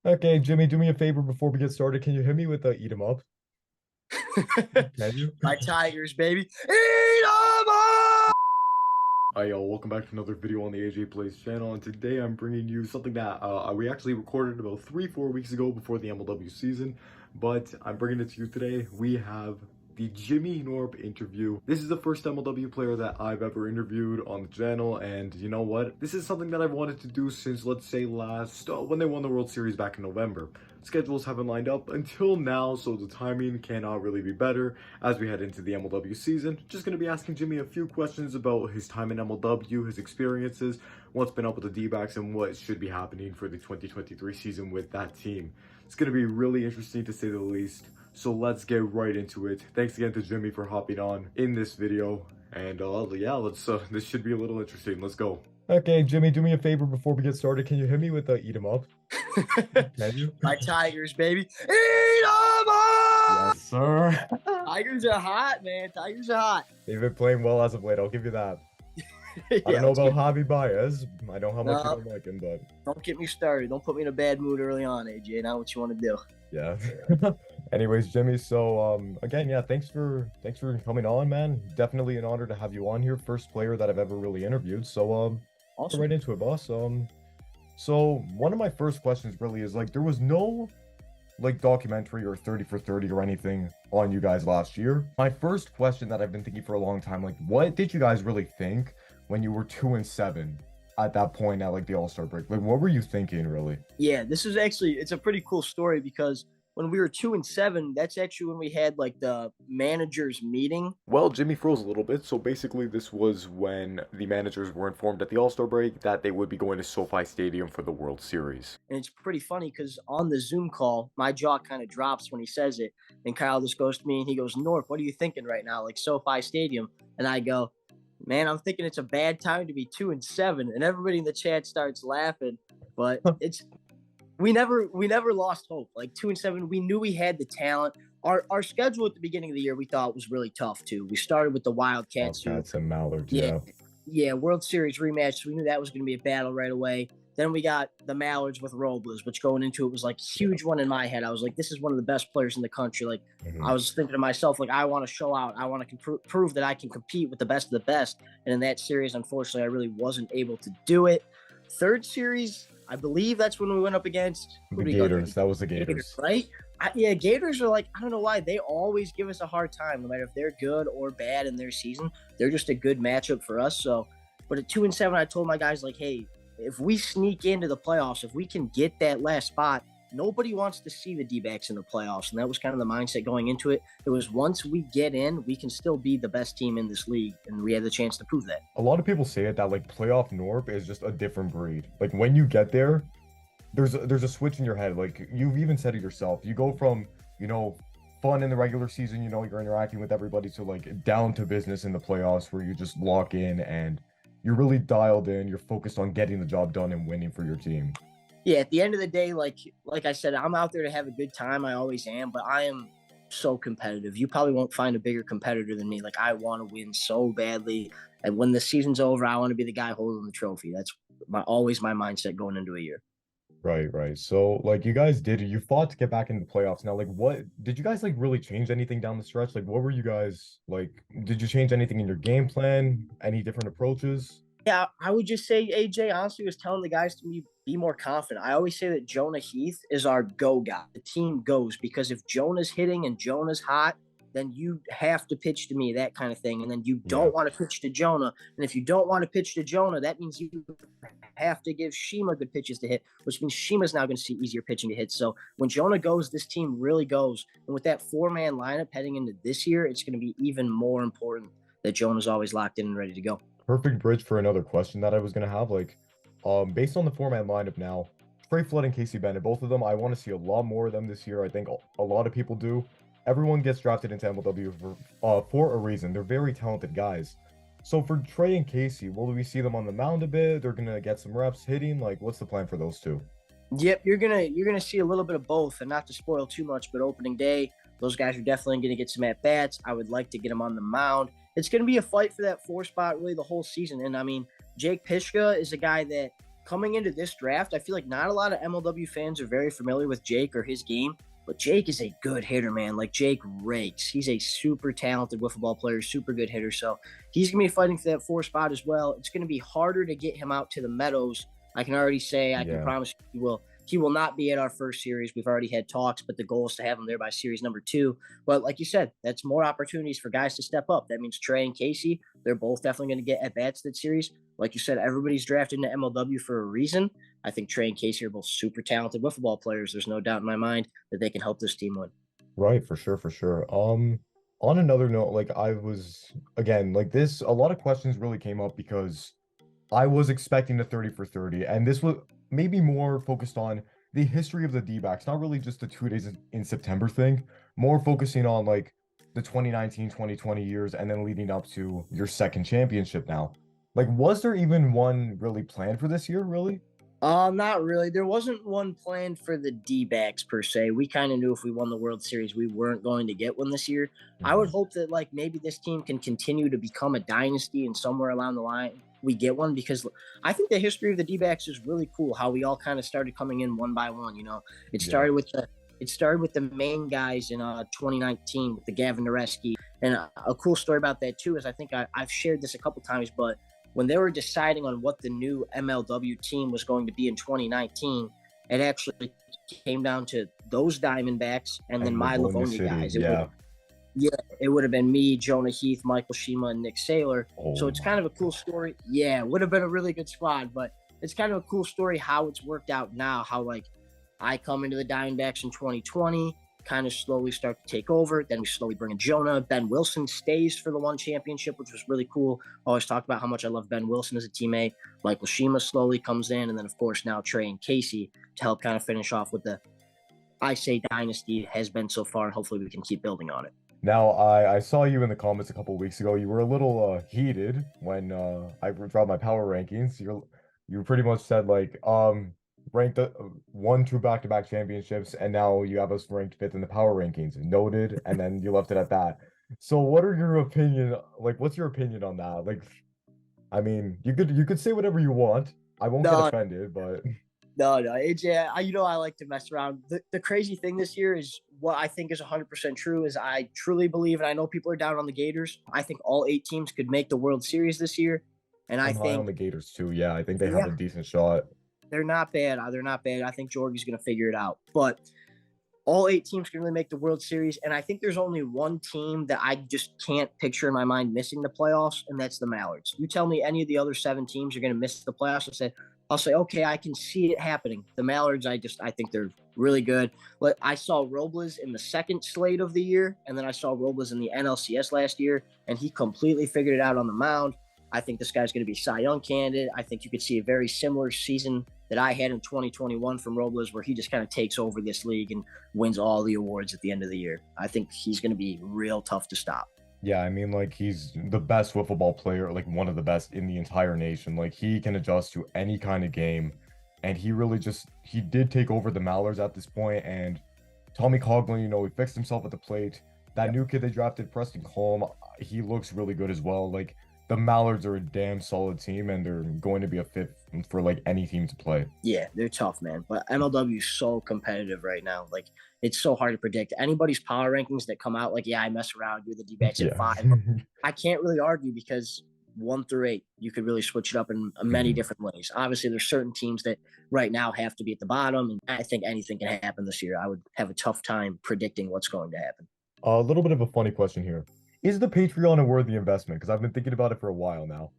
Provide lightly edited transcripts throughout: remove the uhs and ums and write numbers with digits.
Okay, Jimmy, do me a favor before we get started. Can you hit me with the eat 'em up? Can you? My Tigers, baby. Eat 'em up! Hi, y'all. Welcome back to another video on the AJ Plays channel. And today I'm bringing you something that we actually recorded about 3-4 weeks ago before the MLW season. But I'm bringing it to you today. We have the Jimmy Knorp interview. This is the first MLW player that I've ever interviewed on the channel. And you know what? This is something that I've wanted to do since, let's say, when they won the World Series back in November. Schedules haven't lined up until now, so the timing cannot really be better as we head into the MLW season. Just going to be asking Jimmy a few questions about his time in MLW, his experiences, what's been up with the D-backs, and what should be happening for the 2023 season with that team. It's going to be really interesting to say the least, so let's get right into it. Thanks again to Jimmy for hopping on in this video, and yeah, this should be a little interesting. Let's go. Okay, Jimmy, do me a favor before we get started. Can you hit me with the eat 'em up? Can you? My Tigers, baby. Eat 'em up! Yes, sir. Tigers are hot, man. Tigers are hot. They've been playing well as of late. I'll give you that. I don't Yeah, know let's about get. Javi Baez. I know how much you No, don't like him, but don't get me started. Don't put me in a bad mood early on, AJ. Not what you want to do. yeah. Anyways, Jimmy, so again, yeah, thanks for coming on, man. Definitely an honor to have you on here. First player that I've ever really interviewed. So get Awesome. right into it, boss. So one of my first questions really is like there was no like documentary or 30 for 30 or anything on you guys last year. My first question that I've been thinking for a long time, like what did you guys really think when you were 2-7 at that point at like the All-Star break? Like what were you thinking really? Yeah, this is actually it's a pretty cool story because when we were 2-7, that's actually when we had like the managers meeting. Well, Jimmy froze a little bit. So basically, this was when the managers were informed at the All-Star break that they would be going to SoFi Stadium for the World Series. And it's pretty funny because on the Zoom call, my jaw kind of drops when he says it. And Kyle just goes to me and he goes, Norp, what are you thinking right now? Like SoFi Stadium. And I go, man, I'm thinking it's a bad time to be 2-7. And everybody in the chat starts laughing. But it's we never lost hope. Like 2-7, we knew we had the talent. Our schedule at the beginning of the year we thought was really tough too. We started with the Wildcats who Wildcats and Mallards, yeah, yeah. yeah, World Series rematch. So we knew that was going to be a battle right away. Then we got the Mallards with Robles, which going into it was like a Yeah. huge one in my head. I was like, this is one of the best players in the country. Like, I Mhm. was thinking to myself, like, I want to show out. I want to prove that I can compete with the best of the best. And in that series, unfortunately, I really wasn't able to do it. Third series, I believe that's when we went up against The who did we go Gators, against? that was the Gators, Gators. right? Yeah, Gators are like, I don't know why they always give us a hard time, no matter if they're good or bad in their season. They're just a good matchup for us. So, but at 2-7, I told my guys like, hey, if we sneak into the playoffs, if we can get that last spot, nobody wants to see the D-backs in the playoffs, and that was kind of the mindset going into it. It was once we get in, we can still be the best team in this league, and we had the chance to prove that. A lot of people say it that like playoff Norp is just a different breed. Like when you get there, there's a switch in your head. Like you've even said it yourself. You go from, you know, fun in the regular season, you know, you're interacting with everybody to like down to business in the playoffs where you just lock in and you're really dialed in, you're focused on getting the job done and winning for your team. Yeah, at the end of the day, like I said, I'm out there to have a good time. I always am, but I am so competitive. You probably won't find a bigger competitor than me. Like I want to win so badly, and when the season's over, I want to be the guy holding the trophy. That's always my mindset going into a year. Right, right. So like you fought to get back into the playoffs. Now, like what did you guys like really change anything down the stretch? Like what were you guys like? Did you change anything in your game plan? Any different approaches? Yeah, I would just say AJ honestly was telling the guys to be more confident. I always say that Jonah Heath is our go guy. The team goes because if Jonah's hitting and Jonah's hot, then you have to pitch to me, that kind of thing. And then you Yeah. don't want to pitch to Jonah. And if you don't want to pitch to Jonah, that means you have to give Shima good pitches to hit, which means Shima's now going to see easier pitching to hit. So when Jonah goes, this team really goes. And with that 4-man lineup heading into this year, it's going to be even more important that Jonah's always locked in and ready to go. Perfect bridge for another question that I was gonna have. Like, based on the four-man lineup now, Trey Flood and Casey Bennett, both of them, I want to see a lot more of them this year. I think a lot of people do. Everyone gets drafted into MLW for a reason. They're very talented guys. So for Trey and Casey, will we see them on the mound a bit? They're gonna get some reps hitting. Like, what's the plan for those two? Yep, you're gonna see a little bit of both, and not to spoil too much, but opening day, those guys are definitely gonna get some at bats. I would like to get them on the mound. It's gonna be a fight for that 4 spot really the whole season. And I mean, Jake Pishka is a guy that coming into this draft, I feel like not a lot of MLW fans are very familiar with Jake or his game, but Jake is a good hitter, man. Like, Jake rakes. He's a super talented wiffle ball player, super good hitter. So he's going to be fighting for that 4 spot as well. It's going to be harder to get him out to the Meadows. I can already say, I can promise you he will. He will not be at our first series. We've already had talks, but the goal is to have him there by series number 2. But like you said, that's more opportunities for guys to step up. That means Trey and Casey, they're both definitely going to get at bats that series. Like you said, everybody's drafted into MLW for a reason. I think Trey and Casey are both super talented wiffle ball players. There's no doubt in my mind that they can help this team win. Right, for sure, for sure. On another note, like I was again, like this, a lot of questions really came up because I was expecting the 30 for 30, and this was maybe more focused on the history of the D-backs, not really just the 2 days in September thing, more focusing on like the 2019, 2020 years and then leading up to your second championship now. Like, was there even one really planned for this year, really? Not really. There wasn't one planned for the D-backs per se. We kind of knew if we won the World Series, we weren't going to get one this year. I would hope that like maybe this team can continue to become a dynasty and somewhere along the line we get one, because I think the history of the D-backs is really cool. How we all kind of started coming in one by one. You know, it started with the main guys in 2019 with the Gavin Nareski. And a cool story about that too is I think I've shared this a couple times, but when they were deciding on what the new MLW team was going to be in 2019, it actually came down to those Diamondbacks and then my Livonia guys. It would have been me, Jonah Heath, Michael Shima, and Nick Saylor. So it's kind of a cool story. Yeah, it would have been a really good squad, but it's kind of a cool story how it's worked out now, how like I come into the Diamondbacks in 2020, kind of slowly start to take over. Then we slowly bring in Jonah. Ben Wilson stays for the one championship, which was really cool. Always talked about how much I love Ben Wilson as a teammate. Michael Shima slowly comes in. And then, of course, now Trey and Casey to help kind of finish off with the, I say, dynasty has been so far. And hopefully we can keep building on it. Now, I saw you in the comments a couple weeks ago. You were a little heated when I dropped my power rankings. You pretty much said like ranked won 2 back-to-back championships, and now you have us ranked 5th in the power rankings. Noted, and then you left it at that. So, what's your opinion on that? Like, I mean, you could say whatever you want. I won't get offended, but No, AJ, I like to mess around. The crazy thing this year is what I think is 100% true is I truly believe, and I know people are down on the Gators. I think all 8 teams could make the World Series this year. And I'm high on the Gators too. Yeah, I think they have a decent shot. They're not bad. They're not bad. I think Georgie's going to figure it out. But all 8 teams can really make the World Series. And I think there's only one team that I just can't picture in my mind missing the playoffs, and that's the Mallards. You tell me any of the other 7 teams are going to miss the playoffs, I'll say, okay, I can see it happening. The Mallards, I think they're really good. But I saw Robles in the second slate of the year, and then I saw Robles in the NLCS last year, and he completely figured it out on the mound. I think this guy's going to be Cy Young candidate. I think you could see a very similar season that I had in 2021 from Robles, where he just kind of takes over this league and wins all the awards at the end of the year. I think he's going to be real tough to stop. Yeah, I mean, like, he's the best wiffle ball player, like one of the best in the entire nation. Like, he can adjust to any kind of game, and he did take over the Mallards at this point. And Tommy Coughlin, he fixed himself at the plate. That new kid they drafted, Preston Colm, he looks really good as well. Like, the Mallards are a damn solid team, and they're going to be a fit for like any team to play. Yeah, they're tough, man. But MLW is so competitive right now. Like, it's so hard to predict. Anybody's power rankings that come out, like, yeah, I mess around, you're the D-backs at 5. I can't really argue because 1 through 8, you could really switch it up in many different ways. Obviously, there's certain teams that right now have to be at the bottom, and I think anything can happen this year. I would have a tough time predicting what's going to happen. A little bit of a funny question here. Is the Patreon a worthy investment? Because I've been thinking about it for a while now.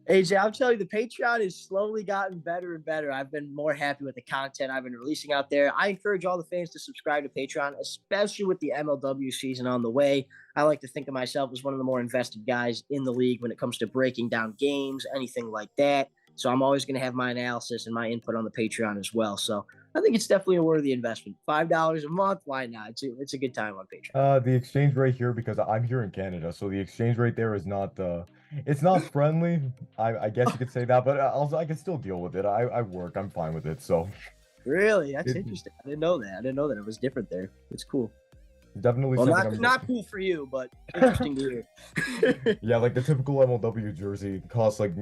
AJ, I'll tell you, the Patreon has slowly gotten better and better. I've been more happy with the content I've been releasing out there. I encourage all the fans to subscribe to Patreon, especially with the MLW season on the way. I like to think of myself as one of the more invested guys in the league when it comes to breaking down games, anything like that. So I'm always going to have my analysis and my input on the Patreon as well. So I think it's definitely a worthy investment. $5 a month, why not? It's a good time on Patreon. The exchange rate here, because I'm here in Canada, so the exchange rate there is not it's not friendly. I guess you could say that, but also I can still deal with it. I work. I'm fine with it. So really, that's interesting. I didn't know that. It was different there. It's cool. definitely Well, something not cool for you, but interesting to hear. Yeah, like the typical MLW jersey costs like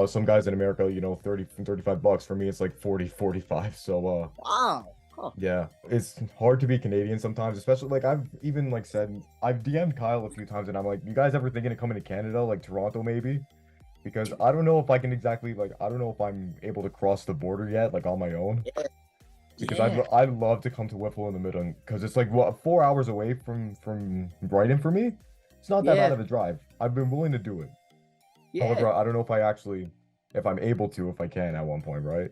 some guys in America, 30 $35. For me, it's like 40, 45. So Wow. Huh. yeah, it's hard to be Canadian sometimes, especially like I've even like said I've DM'd Kyle a few times and I'm like, you guys ever thinking of coming to Canada, like Toronto maybe? Because I don't know if I can exactly like I don't know if I'm able to cross the border yet, like on my own. Yeah. Because Yeah. I'd love to come to Whipple in the middle because it's like what 4 hours away from Brighton for me. It's not that bad Yeah. of a drive. I've been willing to do it. Yeah. However, I don't know if I'm able to, if I can at one point, right?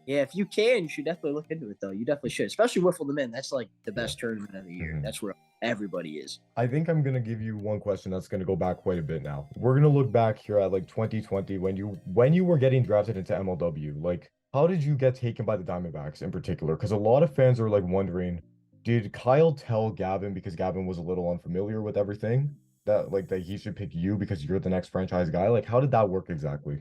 Yeah. If you can, you should definitely look into it, though. You definitely should, especially Wiffle the Men. That's like the Yeah. best tournament of the year. Mhm. That's where everybody is. I think I'm gonna give you one question that's gonna go back quite a bit now. We're gonna look back here at like 2020 when you were getting drafted into MLW. Like, how did you get taken by the Diamondbacks in particular? Because a lot of fans are like wondering, did Kyle tell Gavin because Gavin was a little unfamiliar with everything that he should pick you because you're the next franchise guy? Like, how did that work exactly?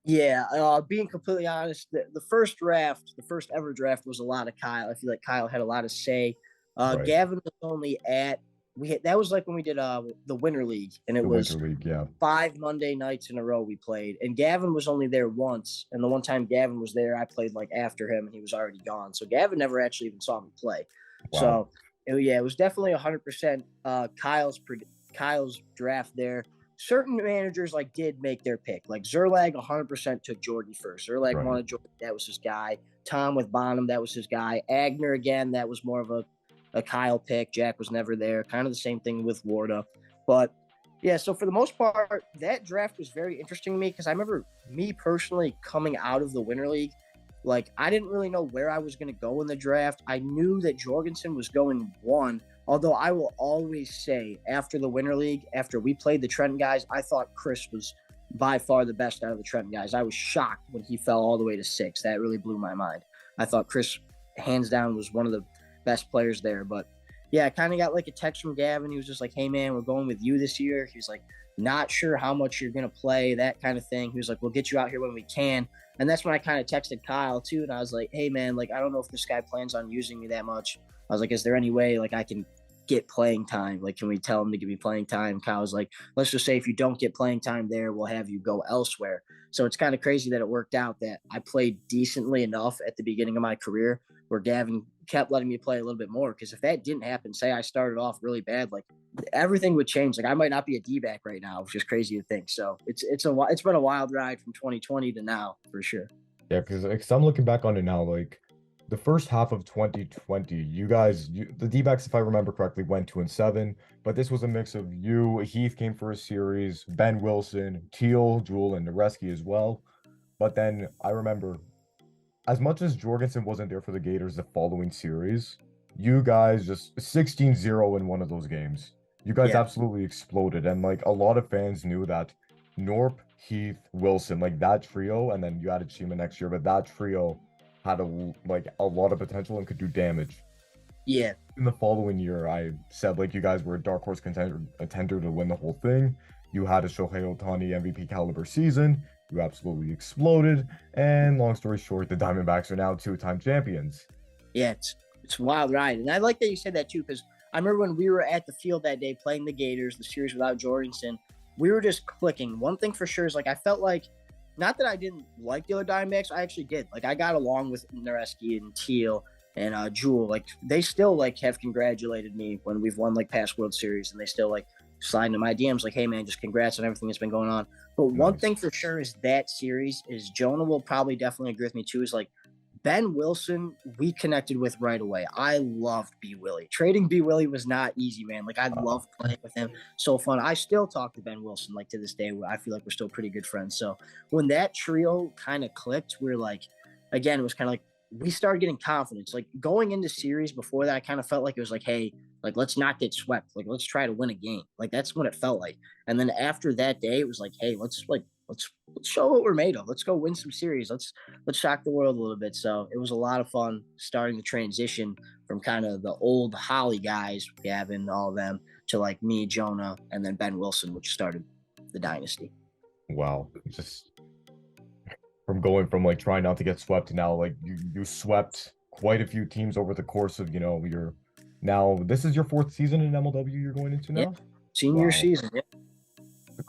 Yeah, being completely honest, the first draft, the first ever draft was a lot of Kyle. I feel like Kyle had a lot of say. Right. Gavin was only at that was like when we did the Winter League, and it The Winter was League, yeah. 5 Monday nights in a row we played. And Gavin was only there once, and the one time Gavin was there, I played like after him, and he was already gone. So Gavin never actually even saw me play. Wow. So yeah, it was definitely 100% Kyle's draft there. Certain managers like did make their pick. Like Zerlag 100% took Jordy first. Zerlag Right. wanted Jordy, that was his guy. Tom with Bonham, that was his guy. Agner again, that was more of a Kyle pick. Jack was never there. Kind of the same thing with Warda. But yeah, so for the most part, that draft was very interesting to me because I remember me personally coming out of the Winter League. Like, I didn't really know where I was going to go in the draft. I knew that Jorgensen was going one. Although I will always say, after the Winter League, after we played the Trenton guys, I thought Chris was by far the best out of the Trenton guys. I was shocked when he fell all the way to 6. That really blew my mind. I thought Chris, hands down, was one of the best players there. But yeah, I kind of got like a text from Gavin. He was just like, hey, man, we're going with you this year. He was like, not sure how much you're going to play, that kind of thing. He was like, we'll get you out here when we can. And that's when I kind of texted Kyle, too. And I was like, hey, man, like, I don't know if this guy plans on using me that much. I was like, is there any way like I can get playing time? Like, can we tell him to give me playing time? Kyle was like, let's just say if you don't get playing time there, we'll have you go elsewhere. So it's kind of crazy that it worked out that I played decently enough at the beginning of my career where Gavin kept letting me play a little bit more. Because if that didn't happen, say I started off really bad, like everything would change. Like I might not be a D-back right now, which is crazy to think. So it's been a wild ride from 2020 to now for sure. Yeah, because I'm looking back on it now, like the first half of 2020, the D-backs, if I remember correctly, went 2-7, but this was a mix of you, Heath came for a series, Ben Wilson, Teal, Jewel, and Nareski as well. But then I remember, as much as Jorgensen wasn't there for the Gators the following series, you guys just 16-0 in one of those games. You guys Yeah. absolutely exploded, and like a lot of fans knew that Knorp, Heath, Wilson, like that trio, and then you added Shima next year, but that trio had a lot of potential and could do damage. Yeah. In the following year, I said like you guys were a dark horse contender to win the whole thing. You had a Shohei Ohtani MVP caliber season. You absolutely exploded. And long story short, the Diamondbacks are now 2-time champions. Yeah, it's a wild ride. And I like that you said that too, because I remember when we were at the field that day playing the Gators, the series without Jorgensen, we were just clicking. One thing for sure is like I felt like, not that I didn't like the other Diamondbacks, I actually did. Like I got along with Nareski and Teal and Jewel. Like they still like have congratulated me when we've won like past World Series, and they still like slide into my DMs like, hey man, just congrats on everything that's been going on. But one thing for sure is that series is Jonah will probably definitely agree with me too, is like Ben Wilson, we connected with right away. I loved B. Willie. Trading B. Willie was not easy, man. Like, I loved playing with him. So fun. I still talk to Ben Wilson, like, to this day. I feel like we're still pretty good friends. So when that trio kind of clicked, we were like, again, it was kind of like, we started getting confidence. Like, going into series before that, I kind of felt like it was like, hey, like, let's not get swept. Like, let's try to win a game. Like, that's what it felt like. And then after that day, it was like, hey, let's show what we're made of. Let's go win some series. Let's shock the world a little bit. So it was a lot of fun starting the transition from kind of the old Holly guys, Gavin, all of them, to like me, Jonah, and then Ben Wilson, which started the dynasty. Wow. Just from going from like trying not to get swept to now, like you swept quite a few teams over the course of, your Now, this is your fourth season in MLW you're going into Yeah, now? senior Wow. season. Yeah,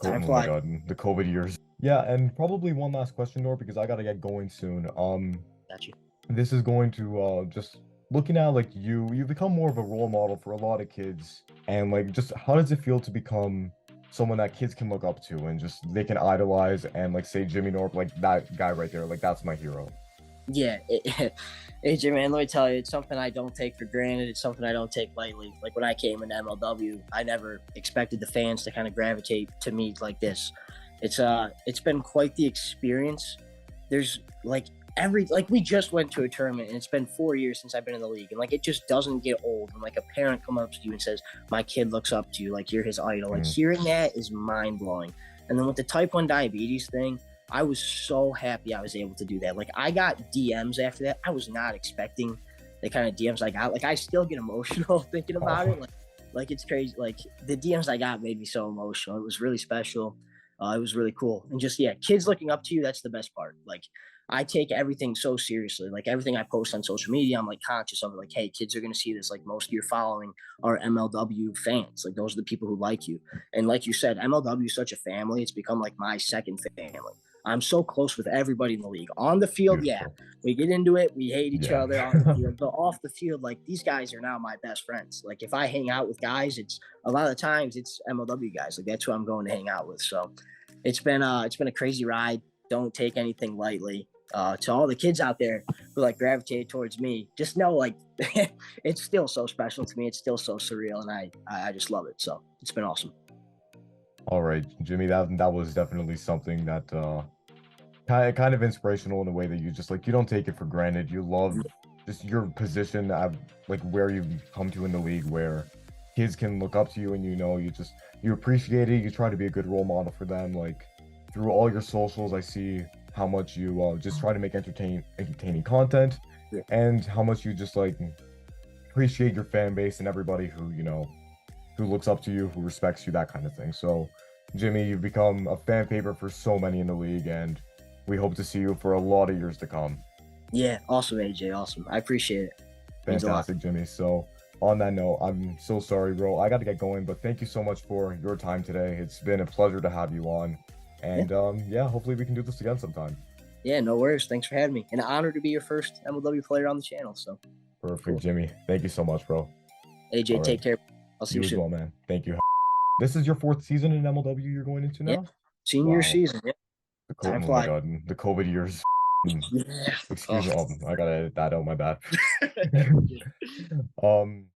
time Oh my flies. God, the COVID years. Yeah, and probably one last question, Nor, because I gotta get going soon. Got you. This is going to just looking at like you've become more of a role model for a lot of kids, and like just how does it feel to become someone that kids can look up to and just they can idolize and like say Jimmy Knorp, like that guy right there, like that's my hero. Yeah, AJ, man, let me tell you, it's something I don't take for granted. It's something I don't take lightly. Like when I came into MLW, I never expected the fans to kind of gravitate to me like this. It's been quite the experience. There's like we just went to a tournament and it's been 4 years since I've been in the league, and like it just doesn't get old when like a parent comes up to you and says, my kid looks up to you, like you're his idol. Like Mm, hearing that is mind blowing. And then with the type 1 diabetes thing, I was so happy I was able to do that. Like I got DMs after that. I was not expecting the kind of DMs I got. Like I still get emotional thinking about it. oh, Like it's crazy. Like the DMs I got made me so emotional. It was really special. It was really cool. And just, yeah, kids looking up to you, that's the best part. Like I take everything so seriously. Like everything I post on social media, I'm like conscious of it. Like, hey, kids are gonna see this. Like most of your following are MLW fans. Like those are the people who like you. And like you said, MLW is such a family. It's become like my second family. I'm so close with everybody in the league. On the field, yeah, beautiful. we get into it. We hate each Yeah. other on the field, but off the field, like these guys are now my best friends. Like if I hang out with guys, it's a lot of the times it's MLW guys. Like that's who I'm going to hang out with. So it's been a crazy ride. Don't take anything lightly. To all the kids out there who like gravitate towards me, just know like it's still so special to me. It's still so surreal, and I just love it. So it's been awesome. All right, Jimmy, that was definitely something that kind of inspirational in a way that you just like you don't take it for granted. You love just your position at like where you've come to in the league where kids can look up to you and you know you appreciate it. You try to be a good role model for them. Like through all your socials, I see how much you just try to make entertaining content Yeah. and how much you just like appreciate your fan base and everybody who who looks up to you, who respects you, that kind of thing. So, Jimmy, you've become a fan favorite for so many in the league, and we hope to see you for a lot of years to come. Yeah, awesome, AJ. Awesome. I appreciate it. Means a lot. Fantastic, Jimmy. So, on that note, I'm so sorry, bro. I got to get going, but thank you so much for your time today. It's been a pleasure to have you on. Yeah. And yeah, hopefully we can do this again sometime. Yeah, no worries. Thanks for having me. An honor to be your first MLW player on the channel. So Perfect, cool. Jimmy. Thank you so much, bro. AJ, All right. take care. I'll see you You as soon. well, man. Thank you. This is your fourth season in MLW you're going into Yeah. now? Senior Wow. season. Yeah. Time Oh my flies. God, the COVID years. Yeah. Excuse Oh. me. Oh, I gotta edit that out. My bad. You're good. um,